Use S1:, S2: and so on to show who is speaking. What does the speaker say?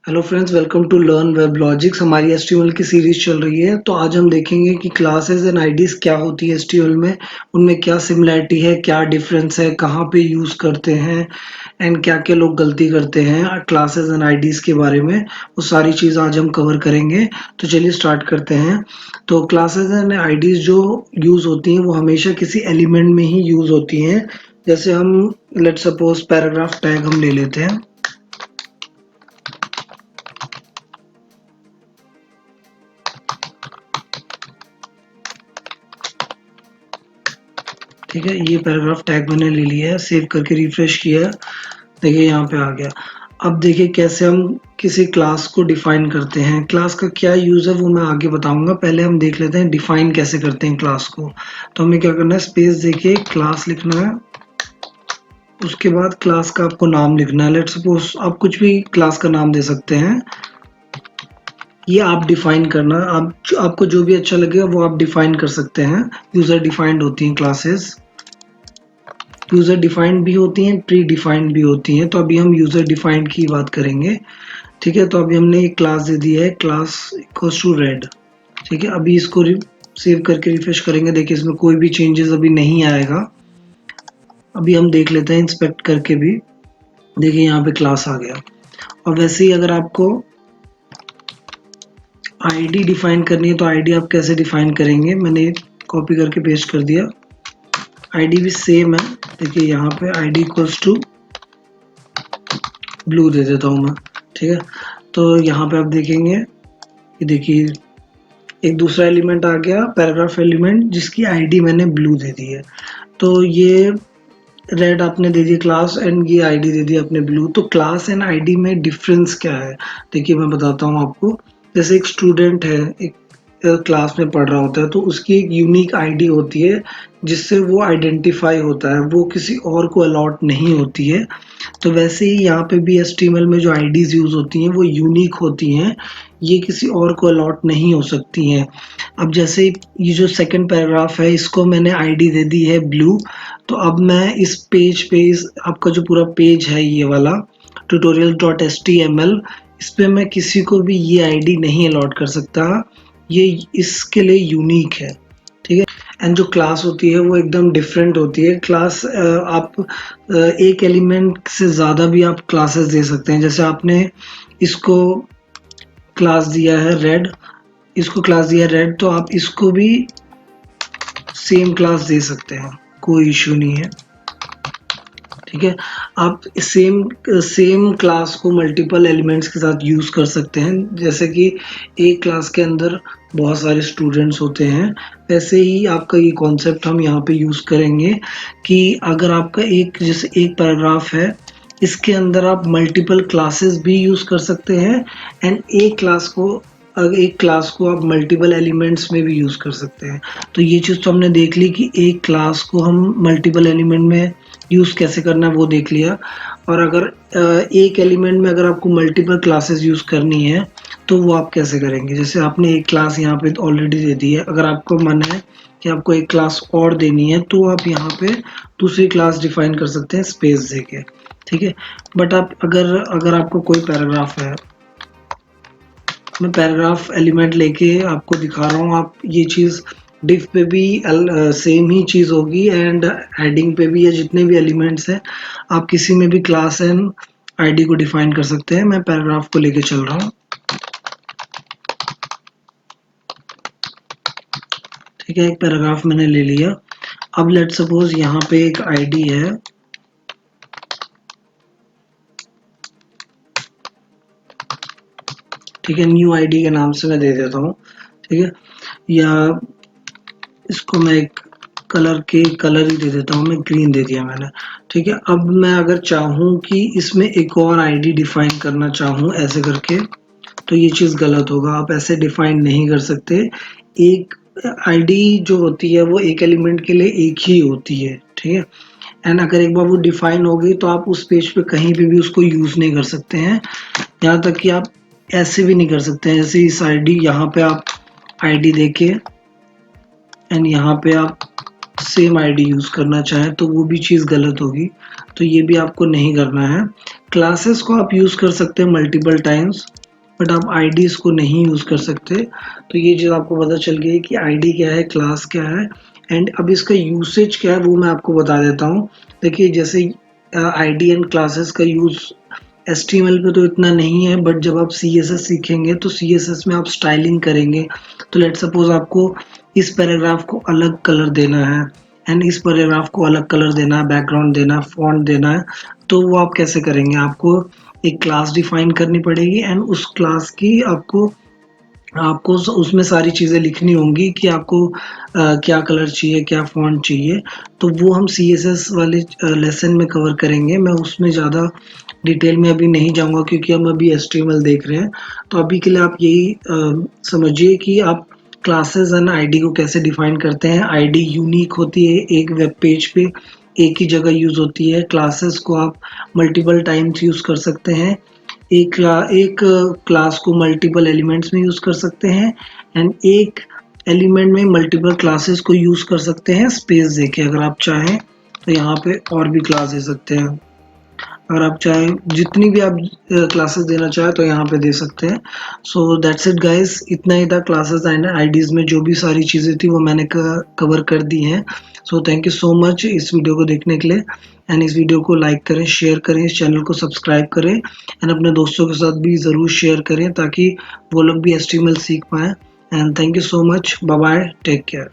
S1: Hello friends, welcome to learn web logics. हमारी HTML की series चल रही है। तो आज हम देखेंगे कि क्लासेस एंड आईडीज क्या होती है एचटीएमएल में, उनमें क्या सिमिलरिटी है, क्या डिफरेंस है, कहाँ पे यूज़ करते हैं एंड क्या क्या लोग गलती करते हैं क्लासेस एंड आईडीज के बारे में। वो सारी चीज़ आज हम कवर करेंगे। तो चलिए स्टार्ट करते हैं। तो क्लासेस एंड आईडीज जो यूज़ होती हैं वो हमेशा किसी एलिमेंट में ही यूज़ होती हैं। जैसे हम लेट सपोज पैराग्राफ टैग हम ले लेते हैं। ठीक है, ये पैराग्राफ टैग मैंने ले लिया है, सेव करके रिफ्रेश किया है। देखिए यहाँ पे आ गया। अब देखिए कैसे हम किसी क्लास को डिफाइन करते हैं। क्लास का क्या यूज़ है वो मैं आगे बताऊंगा। पहले हम देख लेते हैं डिफाइन कैसे करते हैं क्लास को। तो हमें क्या करना है, स्पेस देके क्लास लिखना है। उसके बाद क्लास का आपको नाम लिखना है। लेट्स सपोज आप कुछ भी क्लास का नाम दे सकते हैं। ये आप डिफाइन करना, आपको जो भी अच्छा लगेगा वो आप डिफाइन कर सकते हैं। यूजर डिफाइंड होती हैं क्लासेस, यूजर डिफाइंड भी होती हैं, प्री डिफाइंड भी होती हैं। तो अभी हम यूजर डिफाइंड की बात करेंगे। ठीक है, तो अभी हमने एक क्लास दे दी है, क्लास इक्वल्स टू रेड। ठीक है, अभी इसको सेव करके रिफ्रेश करेंगे। देखिए इसमें कोई भी चेंजेस अभी नहीं आएगा। अभी हम देख लेते हैं इंस्पेक्ट करके भी। देखिए यहाँ पे क्लास आ गया। और वैसे ही अगर आपको आईडी डिफाइन करनी है तो आईडी आप कैसे डिफाइन करेंगे, मैंने कॉपी करके पेस्ट कर दिया। आईडी भी सेम है। देखिए यहाँ पे आईडी इक्वल्स टू ब्लू दे देता हूँ मैं। ठीक है, तो यहाँ पे आप देखेंगे कि देखिए एक दूसरा एलिमेंट आ गया, पैराग्राफ एलिमेंट, जिसकी आईडी मैंने ब्लू दे दी है। तो ये रेड आपने दे दी क्लास एंड ये आईडी दे दी आपने ब्लू। तो क्लास एंड आईडी में डिफरेंस क्या है, देखिए मैं बताता हूँ आपको। जैसे एक स्टूडेंट है, एक क्लास में पढ़ रहा होता है, तो उसकी एक यूनिक आईडी होती है जिससे वो आइडेंटिफाई होता है, वो किसी और को अलॉट नहीं होती है। तो वैसे ही यहाँ पे भी एचटीएमएल में जो आईडीज यूज होती हैं वो यूनिक होती हैं, ये किसी और को अलॉट नहीं हो सकती हैं। अब जैसे ये जो सेकंड पैराग्राफ है, इसको मैंने आईडी दे दी है ब्लू। तो अब मैं इस पेज पे, इस आपका जो पूरा पेज है ये वाला tutorial.html, इस पे मैं किसी को भी ये आईडी नहीं अलॉट कर सकता। ये इसके लिए यूनिक है। ठीक है, एंड जो क्लास होती है वो एकदम डिफरेंट होती है। क्लास आप एक एलिमेंट से ज़्यादा भी आप क्लासेस दे सकते हैं। जैसे आपने इसको क्लास दिया है रेड, इसको क्लास दिया है रेड, तो आप इसको भी सेम क्लास दे सकते हैं, कोई इशू नहीं है। ठीक है, आप सेम सेम क्लास को मल्टीपल एलिमेंट्स के साथ यूज़ कर सकते हैं। जैसे कि एक क्लास के अंदर बहुत सारे स्टूडेंट्स होते हैं, वैसे ही आपका ये कॉन्सेप्ट हम यहाँ पे यूज़ करेंगे कि अगर आपका एक, जैसे एक पैराग्राफ है, इसके अंदर आप मल्टीपल क्लासेस भी यूज़ कर सकते हैं एंड एक क्लास को आप मल्टीपल एलिमेंट्स में भी यूज़ कर सकते हैं। तो ये चीज़ तो हमने देख ली कि एक क्लास को हम मल्टीपल एलिमेंट में यूज़ कैसे करना है वो देख लिया। और अगर एक एलिमेंट में अगर आपको मल्टीपल क्लासेस यूज़ करनी है तो वो आप कैसे करेंगे। जैसे आपने एक क्लास यहाँ पे ऑलरेडी दे दी है, अगर आपको मन है कि आपको एक क्लास और देनी है तो आप यहाँ पे दूसरी क्लास डिफाइन कर सकते हैं स्पेस देके। ठीक है, बट आप अगर आपको कोई पैराग्राफ है, मैं पैराग्राफ एलिमेंट लेके आपको दिखा रहा हूँ। आप ये चीज़ डिफ पे भी सेम ही चीज़ होगी एंड हेडिंग पे भी, या जितने भी एलिमेंट्स हैं आप किसी में भी क्लास एंड आईडी को डिफाइन कर सकते हैं। मैं पैराग्राफ को लेके चल रहा हूँ। ठीक है, एक पैराग्राफ मैंने ले लिया। अब लेट सपोज यहाँ पे एक आईडी है। ठीक है, न्यू आईडी के नाम से मैं दे देता हूँ। ठीक है, या इसको मैं एक कलर ही दे देता हूँ, मैं ग्रीन दे दिया मैंने। ठीक है, अब मैं अगर चाहूँ कि इसमें एक और आईडी डिफाइन करना चाहूँ ऐसे करके, तो ये चीज़ गलत होगा। आप ऐसे डिफाइन नहीं कर सकते। एक आईडी जो होती है वो एक एलिमेंट के लिए एक ही होती है। ठीक है, एंड अगर एक बार वो डिफाइन हो गई तो आप उस पेज पे कहीं पे भी उसको यूज़ नहीं कर सकते हैं। यहाँ तक कि आप ऐसे भी नहीं कर सकते हैं, जैसे इस आईडी, यहाँ पे आप आईडी देके एंड यहाँ पे आप सेम आईडी यूज़ करना चाहें तो वो भी चीज़ गलत होगी। तो ये भी आपको नहीं करना है। क्लासेस को आप यूज़ कर सकते हैं मल्टीपल टाइम्स। बट आप आईडीज को नहीं यूज़ कर सकते। तो ये चीज़ आपको पता चल गई कि आईडी क्या है, क्लास क्या है, एंड अब इसका यूसेज क्या है वो मैं आपको बता देता हूँ। देखिए जैसे आईडी एंड क्लासेस का यूज़ एचटीएमएल पे तो इतना नहीं है, बट जब आप सीएसएस सीखेंगे तो सीएसएस में आप स्टाइलिंग करेंगे। तो लेट सपोज आपको इस पैराग्राफ को अलग कलर देना है एंड इस पैराग्राफ को अलग कलर देना है, बैकग्राउंड देना है, फॉन्ट देना है, तो वो आप कैसे करेंगे? आपको एक क्लास डिफाइन करनी पड़ेगी एंड उस क्लास की आपको आपको उसमें सारी चीज़ें लिखनी होंगी कि आपको क्या कलर चाहिए, क्या फ़ॉन्ट चाहिए। तो वो हम सीएसएस वाले लेसन में कवर करेंगे। मैं उसमें ज़्यादा डिटेल में अभी नहीं जाऊँगा क्योंकि हम अभी एचटीएमएल देख रहे हैं। तो अभी के लिए आप यही समझिए कि आप क्लासेस एंड आईडी को कैसे डिफाइन करते हैं। आईडी यूनिक होती है, एक वेब पेज पे एक ही जगह यूज़ होती है। क्लासेस को आप मल्टीपल टाइम्स यूज़ कर सकते हैं। एक क्लास को मल्टीपल एलिमेंट्स में यूज़ कर सकते हैं एंड एक एलिमेंट में मल्टीपल क्लासेस को यूज़ कर सकते हैं स्पेस देके। अगर आप चाहें तो यहाँ पे और भी क्लास दे सकते हैं। अगर आप चाहें जितनी भी आप क्लासेस देना चाहें तो यहाँ पे दे सकते हैं। सो दैट्स इट गाइस, इतना ही था क्लासेस एंड आईडीज में जो भी सारी चीज़ें थी वो मैंने कवर कर दी हैं। So thank you so much इस वीडियो को देखने के लिए, एंड इस वीडियो को लाइक करें, शेयर करें, इस चैनल को सब्सक्राइब करें एंड अपने दोस्तों के साथ भी ज़रूर शेयर करें ताकि वो लोग भी HTML सीख पाएँ। And thank you so much, bye bye, take care.